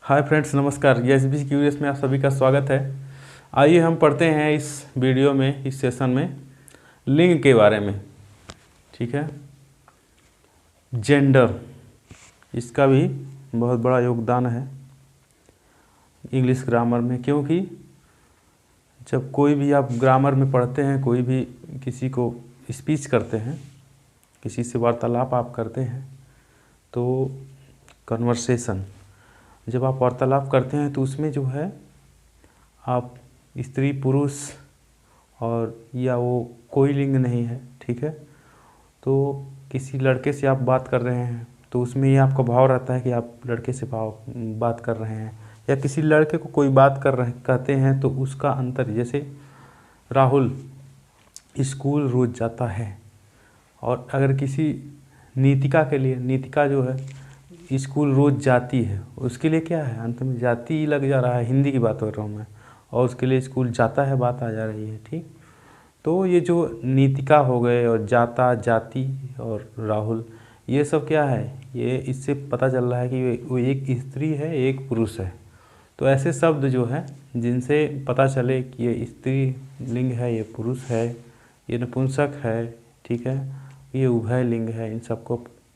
Hi friends, नमस्कार। SB curious में आप सभी का स्वागत है। आइए हम पढ़ते हैं इस वीडियो में, इस सेशन में लिंग के बारे में। ठीक है, जेंडर, इसका भी बहुत बड़ा योगदान है इंग्लिश ग्रामर में, क्योंकि जब कोई भी आप ग्रामर में पढ़ते हैं, कोई भी किसी को स्पीच करते हैं, किसी से वार्तालाप आप करते हैं, तो कन्वर्सेशन जब आप वार्तालाप करते हैं तो उसमें जो है आप स्त्री पुरुष और या वो कोई लिंग नहीं है। ठीक है, तो किसी लड़के से आप बात कर रहे हैं तो उसमें ये आपका भाव रहता है कि आप लड़के से बात कर रहे हैं, या किसी लड़के को कोई बात कर रहे कहते हैं तो उसका अंतर, जैसे राहुल स्कूल रोज़ जाता है, और अगर किसी नीतिका के लिए, नीतिका जो है स्कूल रोज़ जाती है, उसके लिए क्या है, अंत में जाती लग जा रहा है, हिंदी की बात कर रहा हूँ मैं, और उसके लिए स्कूल जाता है बात आ जा रही है। ठीक, तो ये जो नीतिका हो गए और जाता, जाति और राहुल, ये सब क्या है, ये इससे पता चल रहा है कि वो एक स्त्री है, एक पुरुष है। तो ऐसे शब्द जो है जिनसे पता चले कि ये स्त्री लिंग है, ये पुरुष है, ये नपुंसक है, ठीक है, ये उभय लिंग है, इन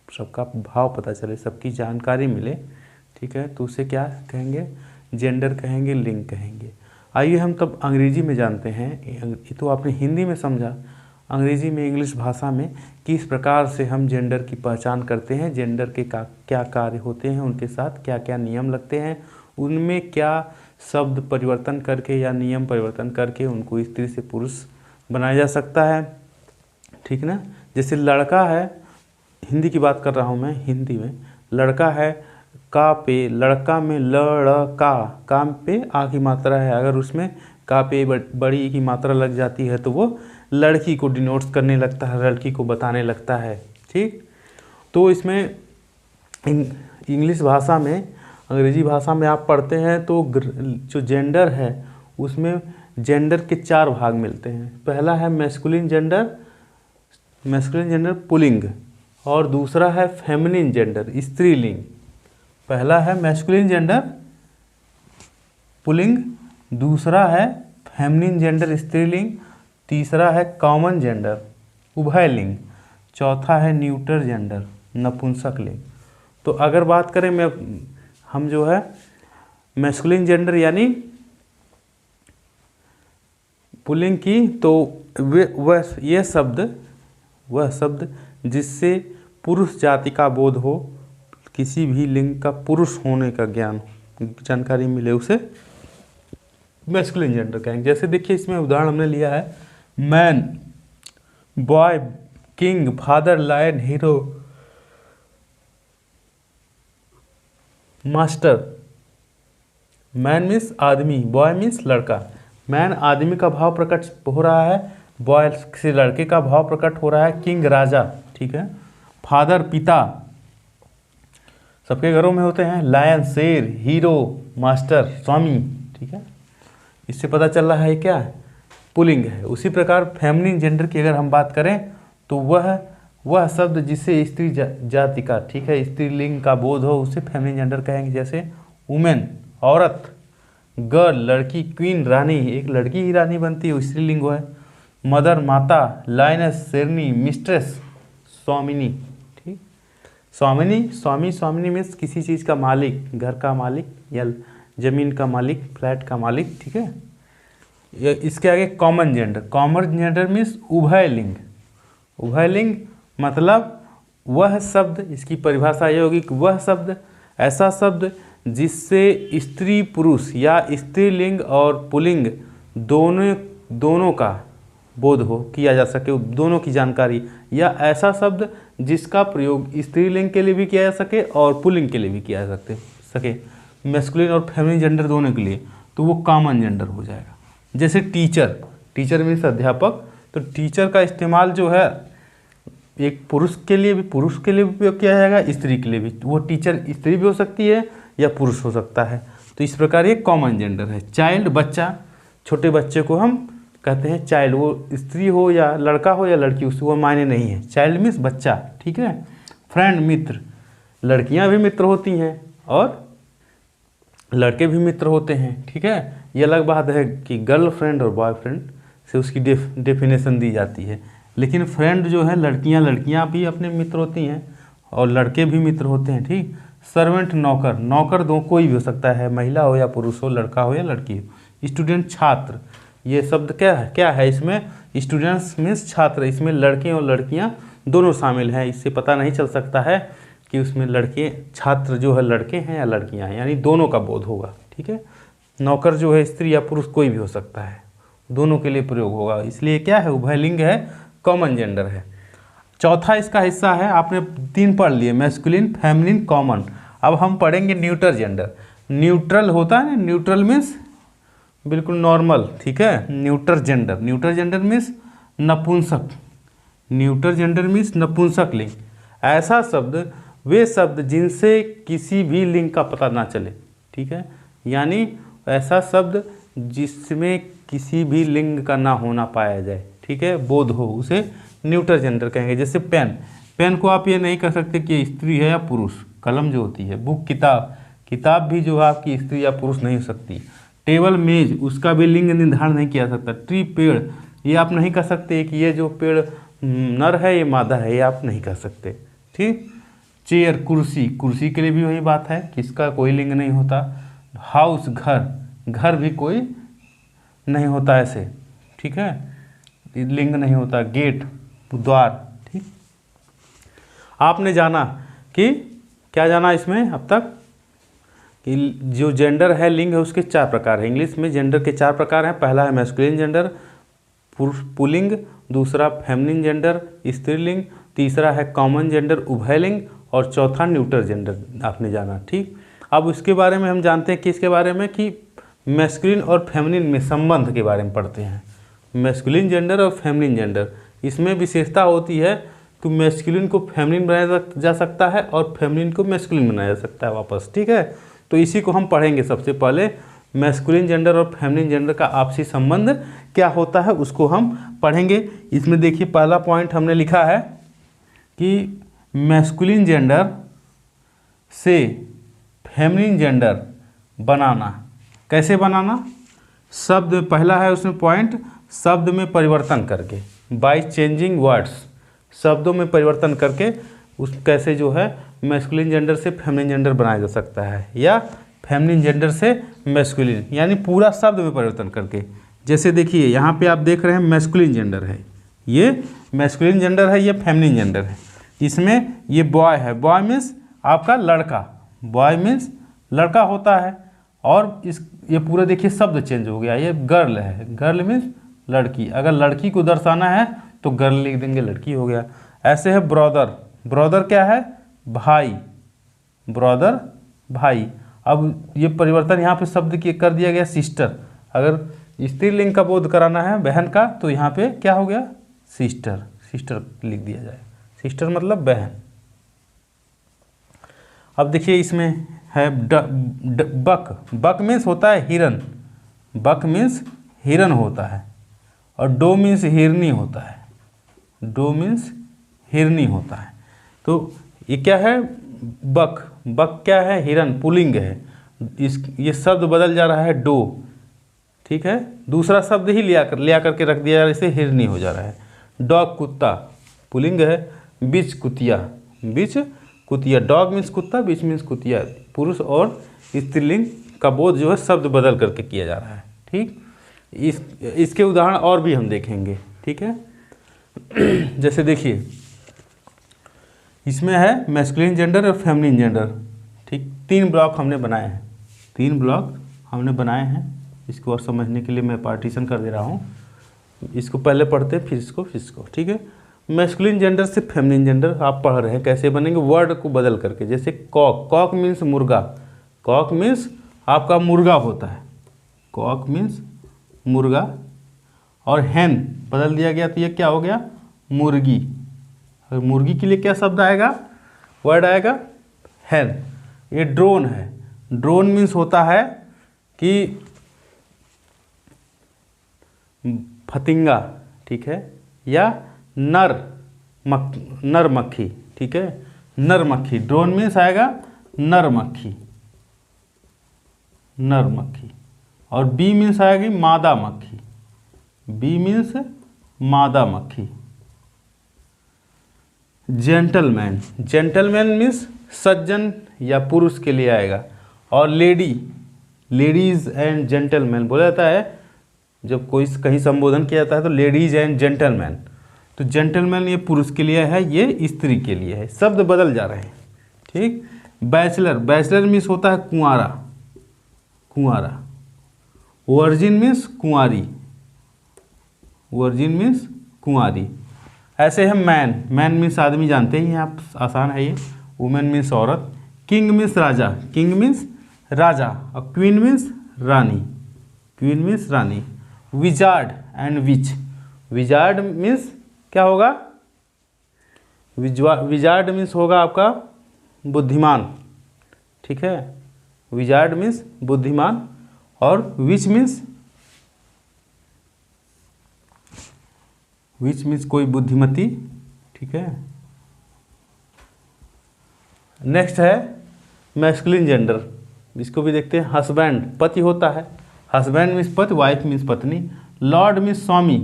सबका भाव पता चले, सबकी जानकारी मिले। ठीक है, तो उसे क्या कहेंगे, जेंडर कहेंगे, लिंग कहेंगे। आइए हम तब अंग्रेजी में जानते हैं। ये तो आपने हिंदी में समझा, अंग्रेजी में, इंग्लिश भाषा में किस प्रकार से हम जेंडर की पहचान करते हैं, जेंडर के क्या कार्य होते हैं, उनके साथ क्या क्या नियम लगते हैं, उनमें क्या शब्द परिवर्तन करके या नियम परिवर्तन करके उनको स्त्री से पुरुष बनाया जा सकता है। ठीक ना, जैसे लड़का है, हिंदी की बात कर रहा हूँ मैं, हिंदी में लड़का है, का पे, लड़का में लड़का, काम पे आ की मात्रा है, अगर उसमें का पे बड़ी ई की मात्रा लग जाती है तो वो लड़की को डिनोट्स करने लगता है, लड़की को बताने लगता है। ठीक, तो इसमें इंग्लिश भाषा में, अंग्रेजी भाषा में आप पढ़ते हैं तो जो जेंडर है उसमें जेंडर के 4 भाग मिलते हैं। पहला है मैस्कुलिन जेंडर, पुल्लिंग, और दूसरा है फेमिनिन जेंडर, स्त्रीलिंग। पहला है मैस्कुलिन जेंडर पुल्लिंग, दूसरा है फेमिनिन जेंडर स्त्रीलिंग, तीसरा है कॉमन जेंडर उभयलिंग, चौथा है न्यूटर जेंडर नपुंसक लिंग। तो अगर बात करें हम जो है मैस्कुलिन जेंडर यानी पुल्लिंग की, तो वह शब्द जिससे पुरुष जाति का बोध हो, किसी भी लिंग का पुरुष होने का ज्ञान, जानकारी मिले, उसे मैस्कुलिन जेंडर कहेंगे। जैसे देखिए इसमें उदाहरण हमने लिया है, man, boy, king, father, lion, hero, master. Man means आदमी, बॉय मीन्स लड़का। मैन आदमी का भाव प्रकट हो रहा है, बॉय से लड़के का भाव प्रकट हो रहा है, किंग राजा, ठीक है, फादर पिता, सबके घरों में होते हैं, लायन शेर, हीरो मास्टर स्वामी। ठीक है, इससे पता चल रहा है क्या पुल्लिंग है। उसी प्रकार फेमिनिन जेंडर की अगर हम बात करें तो वह शब्द जिससे स्त्री जाति का, ठीक है, स्त्रीलिंग का बोध हो, उसे फेमिनिन जेंडर कहेंगे। जैसे वुमेन औरत, गर्ल लड़की, क्वीन रानी, एक लड़की ही रानी बनती है, स्त्रीलिंग है, मदर माता, लायनेस शेरनी, मिस्ट्रेस स्वामिनी। ठीक, स्वामिनी मीन्स किसी चीज़ का मालिक, घर का मालिक या ज़मीन का मालिक, फ्लैट का मालिक। ठीक है, इसके आगे कॉमन जेंडर मीन्स उभयलिंग। उभयलिंग मतलब वह शब्द, इसकी परिभाषा ये होगी कि वह शब्द, ऐसा शब्द जिससे स्त्री पुरुष या स्त्रीलिंग और पुल्लिंग दोनों का बोध हो, किया जा सके, दोनों की जानकारी, या ऐसा शब्द जिसका प्रयोग स्त्रीलिंग के लिए भी किया जा सके और पुल्लिंग के लिए भी किया जा सके, मैस्कुलिन और फेमिनिन जेंडर दोनों के लिए, तो वो कॉमन जेंडर हो जाएगा। जैसे टीचर मीन्स अध्यापक, तो टीचर का इस्तेमाल जो है एक पुरुष के लिए भी उपयोग किया जाएगा, स्त्री के लिए भी। वो टीचर स्त्री भी हो सकती है या पुरुष हो सकता है। तो इस प्रकार ये कॉमन जेंडर है। चाइल्ड बच्चा, छोटे बच्चे को हम कहते हैं चाइल्ड, वो स्त्री हो या लड़का हो या लड़की, उससे वो मायने नहीं है, चाइल्ड मीन्स बच्चा। ठीक है, फ्रेंड मित्र, लड़कियां भी मित्र होती हैं और लड़के भी मित्र होते हैं, ठीक है। ये अलग बात है कि गर्लफ्रेंड और बॉयफ्रेंड से उसकी डेफिनेशन दी जाती है, लेकिन फ्रेंड जो है लड़कियां भी अपने मित्र होती हैं और लड़के भी मित्र होते हैं, ठीक। सर्वेंट नौकर, नौकर दो कोई भी हो सकता है, महिला हो या पुरुष हो, लड़का हो या लड़की हो। स्टूडेंट छात्र, ये शब्द क्या है इसमें, स्टूडेंट्स मीन्स छात्र, इसमें लड़के और लड़कियां दोनों शामिल हैं। इससे पता नहीं चल सकता है कि उसमें लड़के छात्र जो है लड़के हैं या लड़कियां हैं, यानी दोनों का बोध होगा, ठीक है। नौकर जो है स्त्री या पुरुष कोई भी हो सकता है, दोनों के लिए प्रयोग होगा, इसलिए क्या है, उभयलिंग है, कॉमन जेंडर है। चौथा इसका हिस्सा है, आपने 3 पढ़ लिए, मैस्कुलिन, फेमिनिन, कॉमन। अब हम पढ़ेंगे न्यूट्रल जेंडर। न्यूट्रल होता है ना, न्यूट्रल मीन्स बिल्कुल नॉर्मल, ठीक है। Neutral gender, neutral gender means नपुंसक, न्यूट्रल जेंडर मीन्स नपुंसक लिंग। ऐसा शब्द, वे शब्द जिनसे किसी भी लिंग का पता ना चले, ठीक है, यानी ऐसा शब्द जिसमें किसी भी लिंग का ना होना पाया जाए, ठीक है, बोध हो, उसे न्यूट्रल जेंडर कहेंगे। जैसे पेन, पेन को आप ये नहीं कह सकते कि स्त्री है या पुरुष। कलम जो होती है, बुक, किताब, किताब भी जो है आपकी स्त्री या पुरुष नहीं हो सकती। टेबल, मेज, उसका भी लिंग निर्धारण नहीं किया सकता। ट्री, पेड़, ये आप नहीं कह सकते कि ये जो पेड़ नर है ये मादा है, ये आप नहीं कह सकते, ठीक। चेयर, कुर्सी, कुर्सी के लिए भी वही बात है कि इसका कोई लिंग नहीं होता। हाउस, घर, घर भी कोई नहीं होता ऐसे, ठीक है, लिंग नहीं होता। गेट, द्वार, ठीक। आपने जाना कि क्या जाना इसमें अब तक कि जो जेंडर है, लिंग है, उसके 4 प्रकार है। इंग्लिश में जेंडर के 4 प्रकार हैं। पहला है मैस्कुलिन जेंडर, पुल्लिंग, दूसरा फेमिनिन जेंडर, स्त्रीलिंग, तीसरा है कॉमन जेंडर, उभयलिंग, और चौथा न्यूट्रल जेंडर आपने जाना, ठीक। अब इसके बारे में हम जानते हैं कि इसके बारे में कि मैस्कुलिन और फेमिनिन में संबंध के बारे में पढ़ते हैं। मैस्कुलिन जेंडर और फेमिनिन जेंडर, इसमें विशेषता होती है कि मैस्कुलिन को फेमिनिन बनाया जा सकता है और फेमिनिन को मैस्कुलिन बनाया जा सकता है वापस, ठीक है। तो इसी को हम पढ़ेंगे सबसे पहले, मैस्कुलिन जेंडर और फेमिनिन जेंडर का आपसी संबंध क्या होता है उसको हम पढ़ेंगे। इसमें देखिए पहला पॉइंट हमने लिखा है कि मैस्कुलिन जेंडर से फेमिनिन जेंडर बनाना। कैसे बनाना? शब्द पहला है उसमें पॉइंट, शब्द में परिवर्तन करके, बाय चेंजिंग वर्ड्स, शब्दों में परिवर्तन करके उस कैसे जो है मैस्कुलिन जेंडर से फेमिनिन जेंडर बनाया जा सकता है, या फेमिनिन जेंडर से मैस्कुलिन, यानी पूरा शब्द में परिवर्तन करके। जैसे देखिए यहाँ पे आप देख रहे हैं मैस्कुलिन जेंडर है, ये मैस्कुलिन जेंडर है, ये फेमिनिन जेंडर है। इसमें ये बॉय है, बॉय मीन्स आपका लड़का, बॉय मीन्स लड़का होता है। और इस ये पूरा देखिए शब्द चेंज हो गया, ये गर्ल है, गर्ल मीन्स लड़की, अगर लड़की को दर्शाना है तो गर्ल लिख देंगे, लड़की हो गया। ऐसे है ब्रदर, ब्रदर क्या है? भाई, ब्रदर भाई। अब ये परिवर्तन यहाँ पे शब्द की कर दिया गया सिस्टर, अगर स्त्रीलिंग का बोध कराना है बहन का तो यहाँ पे क्या हो गया? सिस्टर, सिस्टर लिख दिया जाए, सिस्टर मतलब बहन। अब देखिए इसमें है बक, बक मीन्स होता है हिरन, बक मीन्स हिरन होता है, और डो मीन्स हिरनी होता है, डो मीन्स हिरनी होता है। तो ये क्या है? बक, बक क्या है? हिरन, पुल्लिंग है। ये शब्द बदल जा रहा है डो, ठीक है, दूसरा शब्द ही लिया करके रख दिया जा रहा है, इसे हिरनी हो जा रहा है। डॉग, कुत्ता, पुल्लिंग है। बिच, कुतिया, बिच कुतिया, डॉग मीन्स कुत्ता, बिच मीन्स कुतिया, पुरुष और स्त्रीलिंग का बोध जो है शब्द बदल करके किया जा रहा है, ठीक। इसके उदाहरण और भी हम देखेंगे, ठीक है। जैसे देखिए इसमें है मैस्कुलिन जेंडर और फेमिनिन जेंडर, ठीक। 3 ब्लॉक हमने बनाए हैं, 3 ब्लॉक हमने बनाए हैं। इसको और समझने के लिए मैं पार्टीशन कर दे रहा हूँ, इसको पहले पढ़ते हैं फिर इसको, ठीक है। मैस्कुलिन जेंडर से फेमिनिन जेंडर आप पढ़ रहे हैं, कैसे बनेंगे? वर्ड को बदल करके, जैसे कॉक, कॉक मीन्स मुर्गा, कॉक मीन्स आपका मुर्गा होता है, कॉक मीन्स मुर्गा, और हैन बदल दिया गया तो ये क्या हो गया? मुर्गी। और मुर्गी के लिए क्या शब्द आएगा, वर्ड आएगा? हैन। ये ड्रोन है, ड्रोन मीन्स होता है कि फतिंगा, ठीक है, या नर मक्खी, ठीक है, नर मक्खी, ड्रोन मीन्स आएगा नर मक्खी, नर मक्खी। और बी मीन्स आएगी मादा मक्खी, बी मीन्स मादा मक्खी। जेंटलमैन, जेंटलमैन मीन्स सज्जन या पुरुष के लिए आएगा। और लेडी, लेडीज एंड जेंटलमैन बोला जाता है जब कोई कहीं संबोधन किया जाता है तो लेडीज एंड जेंटलमैन। तो जेंटलमैन ये पुरुष के लिए है, ये स्त्री के लिए है, शब्द बदल जा रहे हैं। ठीक। बैचलर, बैचलर मीन्स होता है कुंवारा, कुंवारा। वर्जिन मीन्स कुंवारी, वर्जिन मीन्स कुंवारी। ऐसे है मैन, मैन मीन्स आदमी, जानते ही हैं आप, आसान है ये। वुमेन मीन्स औरत। किंग मीन्स राजा, किंग मीन्स राजा। और queen means Rani, queen means Rani. Wizard and which, wizard means क्या होगा, विजार्ड मीन्स होगा आपका बुद्धिमान। ठीक है, विजार्ड मीन्स बुद्धिमान। और विच मीन्स, विच मीन्स कोई बुद्धिमती। ठीक है। नेक्स्ट है मैस्कुलिन जेंडर, इसको भी देखते हैं। हस्बैंड पति होता है, हस्बैंड मीन्स पति, वाइफ मीन्स पत्नी। लॉर्ड मीन्स स्वामी,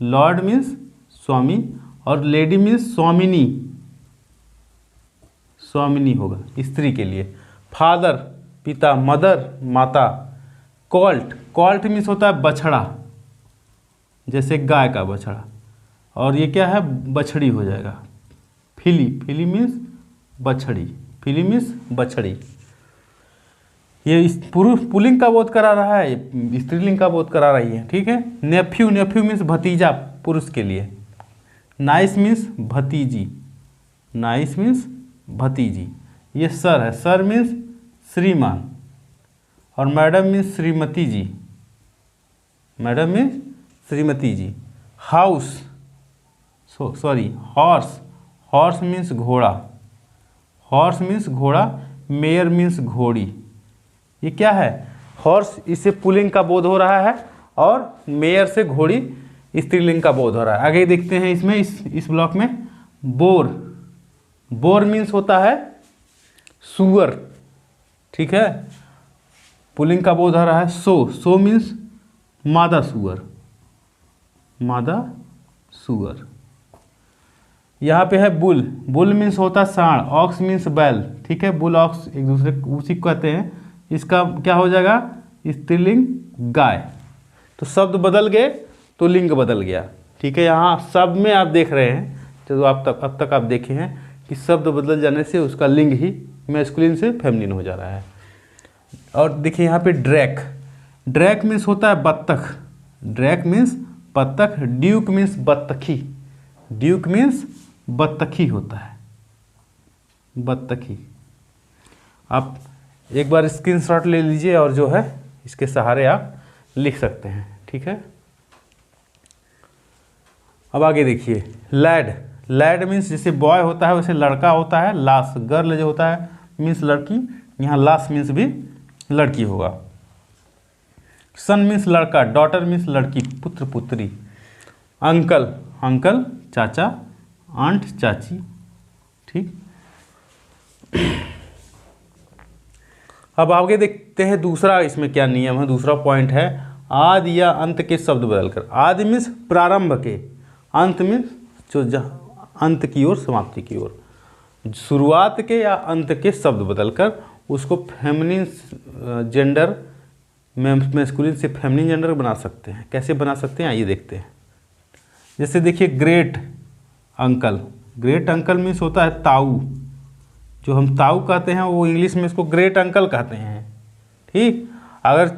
लॉर्ड मीन्स स्वामी। और लेडी मीन्स स्वामिनी, स्वामिनी होगा स्त्री के लिए। फादर पिता, मदर माता। कॉल्ट, कॉल्ट मीन्स होता है बछड़ा, जैसे गाय का बछड़ा। और ये क्या है, बछड़ी हो जाएगा। फिली, फिली मीन्स बछड़ी, फिली मीन्स बछड़ी। ये पुरुष पुल्लिंग का बोध करा रहा है, स्त्रीलिंग का बोध करा रही है। ठीक है। नेफ्यू, नेफ्यू मीन्स भतीजा पुरुष के लिए। नाइस मीन्स भतीजी, नाइस मीन्स भतीजी। ये सर है, सर मीन्स श्रीमान। और मैडम मीन्स श्रीमती जी, मैडम मीन्स श्रीमती जी। House, sorry horse, horse means घोड़ा, हॉर्स मीन्स घोड़ा। मेयर मीन्स घोड़ी। ये क्या है, हॉर्स, इससे पुल्लिंग का बोध हो रहा है। और मेयर से घोड़ी स्त्रीलिंग का बोध हो रहा है। आगे देखते हैं इसमें, इस ब्लॉक में। बोर, बोर मीन्स होता है सुअर। ठीक है, पुल्लिंग का बोध हो रहा है। सो मीन्स मादा सुअर, मादा सुअर। यहाँ पे है बुल, बुल मीन्स होता है सांड। ऑक्स मीन्स बैल। ठीक है, बुल ऑक्स एक दूसरे उसी को कहते हैं। इसका क्या हो जाएगा, स्त्रीलिंग गाय। तो शब्द बदल गए तो लिंग बदल गया। ठीक है, यहाँ सब में आप देख रहे हैं, जो आप अब तक आप देखे हैं कि शब्द बदल जाने से उसका लिंग ही मैस्कुलिन से फेमिनिन हो जा रहा है। और देखिए यहाँ पे ड्रैक, ड्रैक मीन्स होता है बत्तख, ड्रैक मीन्स बत्तख। ड्यूक मीन्स बत्तखी, ड्यूक मीन्स बत्तखी होता है, बत्तखी। आप एक बार स्क्रीनशॉट ले लीजिए और जो है इसके सहारे आप लिख सकते हैं। ठीक है। अब आगे देखिए, लैड, लैड मीन्स जैसे बॉय होता है वैसे लड़का होता है। लास, गर्ल जो होता है मीन्स लड़की, यहाँ लास मीन्स भी लड़की होगा। सन मीन्स लड़का, डॉटर मीन्स लड़की, पुत्र पुत्री। अंकल, अंकल चाचा, आंट चाची। ठीक। अब आगे देखते हैं दूसरा इसमें क्या नियम है। दूसरा पॉइंट है आदि या अंत के शब्द बदलकर। आदि मीन्स प्रारंभ के, अंत मीन्स जो अंत की ओर, समाप्ति की ओर। शुरुआत के या अंत के शब्द बदलकर उसको फेमिनिन जेंडर, मैस्कुलिन से फेमिनिन जेंडर बना सकते हैं। कैसे बना सकते हैं आइए देखते हैं। जैसे देखिए great uncle, great uncle means होता है ताऊ, जो हम ताऊ कहते हैं वो इंग्लिश में इसको ग्रेट अंकल कहते हैं। ठीक। अगर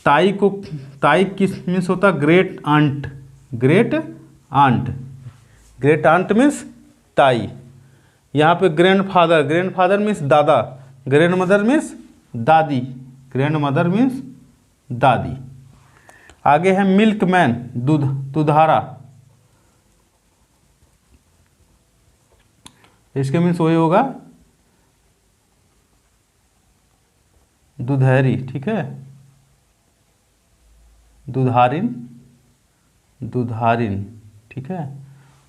ताई को, ताई किस मीन्स होता है great aunt, great aunt, great aunt means ताई। यहाँ पे ग्रैंडफादर, ग्रैंडफादर मीन्स दादा, ग्रैंड मदर मीन्स दादी, ग्रैंड मदर मीन्स दादी। आगे है मिल्क मैन, दूध, दुधारा। इसके मीन्स वही होगा दुधहरी। ठीक है, दुधारिन, दुधारिन। ठीक है,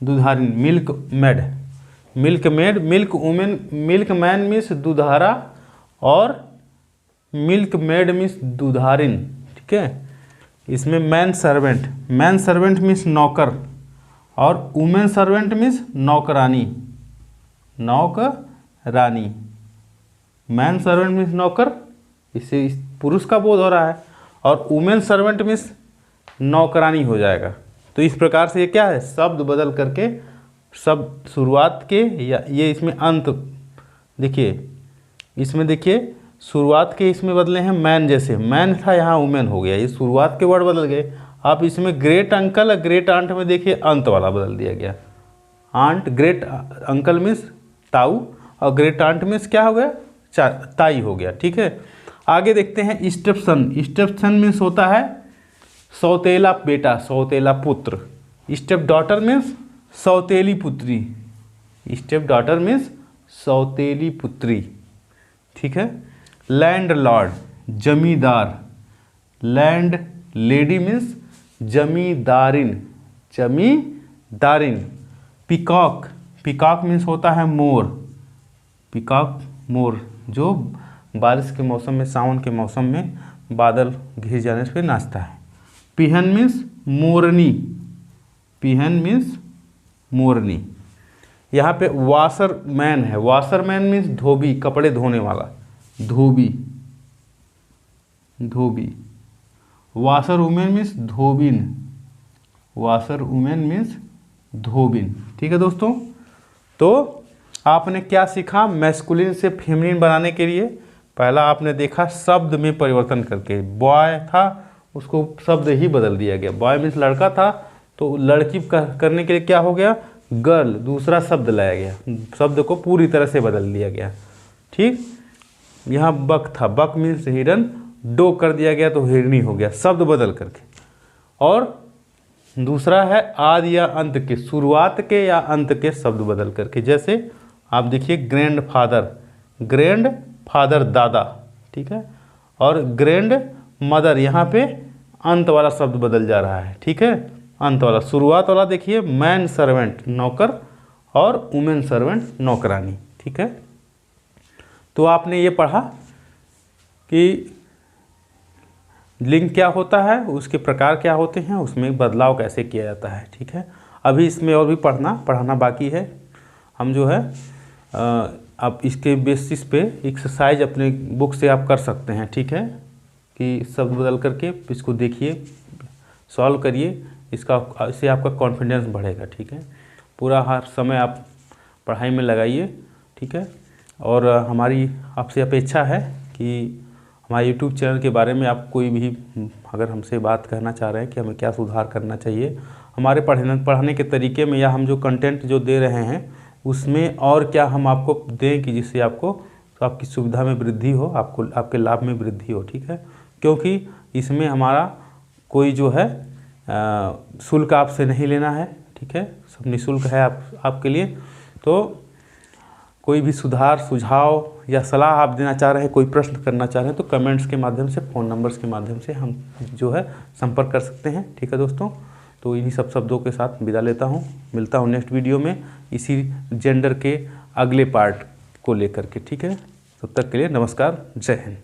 दुधारिन। Milkmaid, milkmaid, milk women, milkman means दुधारा। और मिल्क मेड मीन्स दुधारिन, ठीक है। इसमें मैन सर्वेंट मीन्स नौकर, और वुमेन सर्वेंट मीन्स नौकरानी, मैन सर्वेंट मीन्स नौकर, इससे पुरुष का बोध हो रहा है, और वुमेन सर्वेंट मीन्स नौकरानी हो जाएगा। तो इस प्रकार से ये क्या है, शब्द बदल करके, शब्द शुरुआत के या ये इसमें अंत, देखिए इसमें देखिए शुरुआत के इसमें बदले हैं मैन, जैसे मैन था यहाँ वुमेन हो गया, ये शुरुआत के वर्ड बदल गए। आप इसमें ग्रेट अंकल और ग्रेट आंट में देखिए अंत वाला बदल दिया गया, आंट, ग्रेट अंकल मीन्स ताऊ, और ग्रेट आंट मीन्स क्या हो गया, ताई हो गया, ठीक है। आगे देखते हैं स्टेपसन मीन्स होता है सौतेला बेटा, सौतेला पुत्र। स्टेप डॉटर मीन्स सौतेली पुत्री, स्टेप डॉटर मीन्स सौतेली पुत्री, ठीक है। लैंड लॉर्ड जमींदार, लैंड लेडी मीन्स जमींदारिन, पिकॉक मीन्स होता है मोर, मोर जो बारिश के मौसम में, सावन के मौसम में बादल घिर जाने पे नाचता है। पिहन मीन्स मोरनी, यहाँ पे वाशरमैन है, वाशरमैन मीन्स धोबी, कपड़े धोने वाला, धोबी। वाशर वुमेन मीन्स धोबिन, ठीक है दोस्तों। तो आपने क्या सीखा, मैस्कुलिन से फेमिनिन बनाने के लिए पहला आपने देखा शब्द में परिवर्तन करके, बॉय था उसको शब्द ही बदल दिया गया, बॉय मीन्स लड़का था तो लड़की करने के लिए क्या हो गया, गर्ल, दूसरा शब्द लाया गया, शब्द को पूरी तरह से बदल दिया गया, ठीक। यहाँ बक था, बक मीन्स हिरन, डो कर दिया गया तो हिरनी हो गया, शब्द बदल करके। और दूसरा है आदि या अंत के, शुरुआत के या अंत के शब्द बदल करके, जैसे आप देखिए ग्रैंड फादर दादा, ठीक है, और ग्रैंड मदर, यहाँ पे अंत वाला शब्द बदल जा रहा है, ठीक है, अंत वाला। शुरुआत वाला देखिए मैन सर्वेंट नौकर, और वुमेन सर्वेंट नौकरानी, ठीक है। तो आपने ये पढ़ा कि लिंग क्या होता है, उसके प्रकार क्या होते हैं, उसमें बदलाव कैसे किया जाता है, ठीक है। अभी इसमें और भी पढ़ाना बाकी है। हम जो है आप इसके बेसिस पे एक्सरसाइज अपने बुक से आप कर सकते हैं, ठीक है, कि शब्द बदल करके इसको देखिए, सॉल्व करिए, इससे आपका कॉन्फिडेंस बढ़ेगा, ठीक है। पूरा हर समय आप पढ़ाई में लगाइए, ठीक है। और हमारी आपसे अपेक्षा है कि हमारे यूट्यूब चैनल के बारे में आप कोई भी अगर हमसे बात कहना चाह रहे हैं कि हमें क्या सुधार करना चाहिए हमारे पढ़ाने के तरीके में, या हम जो कंटेंट जो दे रहे हैं उसमें और क्या हम आपको दें कि जिससे आपकी सुविधा में वृद्धि हो, आपके लाभ में वृद्धि हो, ठीक है। क्योंकि इसमें हमारा कोई जो है शुल्क आपसे नहीं लेना है, ठीक है, सब निःशुल्क है आपके लिए। तो कोई भी सुधार, सुझाव या सलाह आप देना चाह रहे हैं, कोई प्रश्न करना चाह रहे हैं, तो कमेंट्स के माध्यम से, फ़ोन नंबर्स के माध्यम से हम जो है संपर्क कर सकते हैं, ठीक है दोस्तों। तो इन्हीं सब शब्दों के साथ विदा लेता हूँ, मिलता हूँ नेक्स्ट वीडियो में इसी जेंडर के अगले पार्ट को लेकर के, ठीक है। तब तक के लिए नमस्कार, जय हिंद।